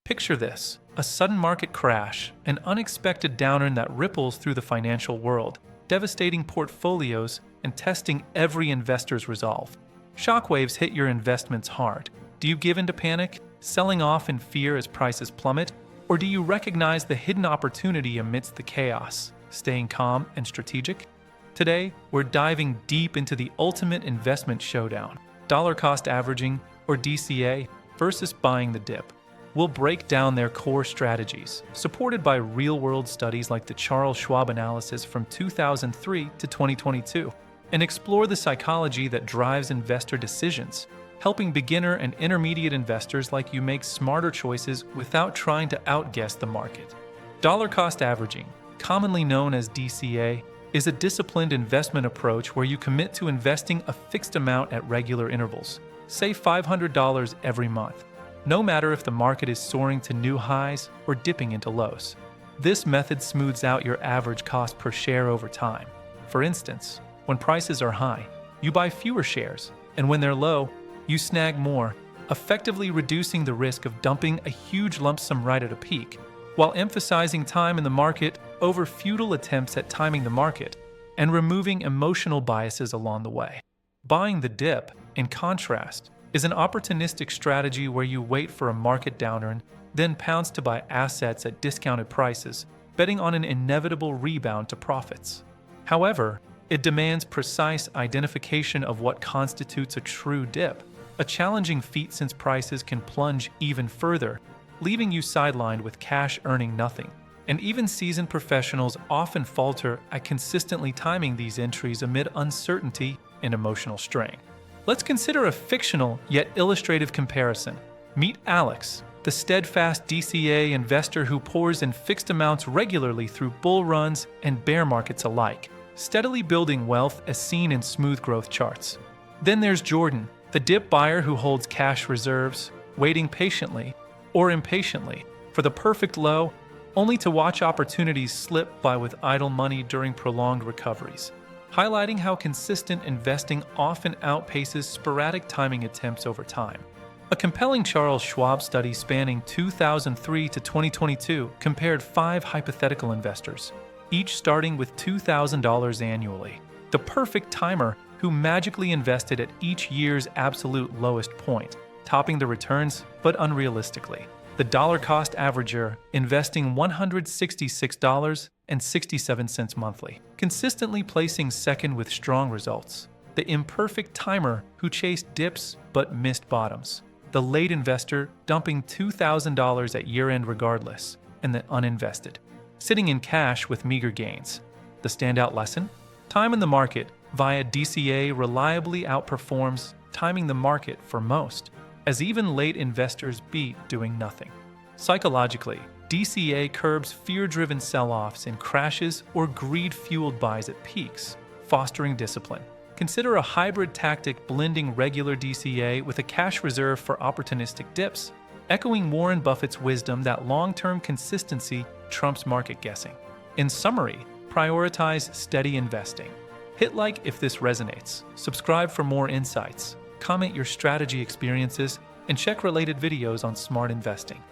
Picture this: a sudden market crash, an unexpected downturn that ripples through the financial world, devastating portfolios and testing every investor's resolve. Shockwaves hit your investments hard. Do you give in to panic, selling off in fear as prices plummet? Or do you recognize the hidden opportunity amidst the chaos, staying calm and strategic? Today, we're diving deep into the ultimate investment showdown: dollar cost averaging, or DCA, versus buying the dip. We'll break down their core strategies, supported by real-world studies like the Charles Schwab analysis from 2003 to 2022, and explore the psychology that drives investor decisions, helping beginner and intermediate investors like you make smarter choices without trying to outguess the market. Dollar cost averaging, commonly known as DCA, is a disciplined investment approach where you commit to investing a fixed amount at regular intervals, say $500 every month, no matter if the market is soaring to new highs or dipping into lows. This method smooths out your average cost per share over time. For instance, when prices are high, you buy fewer shares, and when they're low, you snag more, effectively reducing the risk of dumping a huge lump sum right at a peak, while emphasizing time in the market over futile attempts at timing the market and removing emotional biases along the way. Buying the dip, in contrast, is an opportunistic strategy where you wait for a market downturn, then pounce to buy assets at discounted prices, betting on an inevitable rebound to profits. However, it demands precise identification of what constitutes a true dip, a challenging feat since prices can plunge even further, leaving you sidelined with cash earning nothing. And even seasoned professionals often falter at consistently timing these entries amid uncertainty and emotional strain. Let's consider a fictional yet illustrative comparison. Meet Alex, the steadfast DCA investor who pours in fixed amounts regularly through bull runs and bear markets alike, steadily building wealth as seen in smooth growth charts. Then there's Jordan, the dip buyer who holds cash reserves, waiting patiently or impatiently for the perfect low, only to watch opportunities slip by with idle money during prolonged recoveries, highlighting how consistent investing often outpaces sporadic timing attempts over time. A compelling Charles Schwab study spanning 2003 to 2022 compared 5 hypothetical investors, each starting with $2,000 annually, the perfect timer who magically invested at each year's absolute lowest point, topping the returns but unrealistically. The dollar cost averager investing $166.67 monthly, consistently placing second with strong results. The imperfect timer who chased dips but missed bottoms. The late investor dumping $2,000 at year-end regardless, and the uninvested, sitting in cash with meager gains. The standout lesson? Time in the market via DCA reliably outperforms timing the market for most, as even late investors beat doing nothing. Psychologically, DCA curbs fear-driven sell-offs in crashes or greed-fueled buys at peaks, fostering discipline. Consider a hybrid tactic blending regular DCA with a cash reserve for opportunistic dips, echoing Warren Buffett's wisdom that long-term consistency trumps market guessing. In summary, prioritize steady investing. Hit like if this resonates, subscribe for more insights, comment your strategy experiences, and check related videos on smart investing.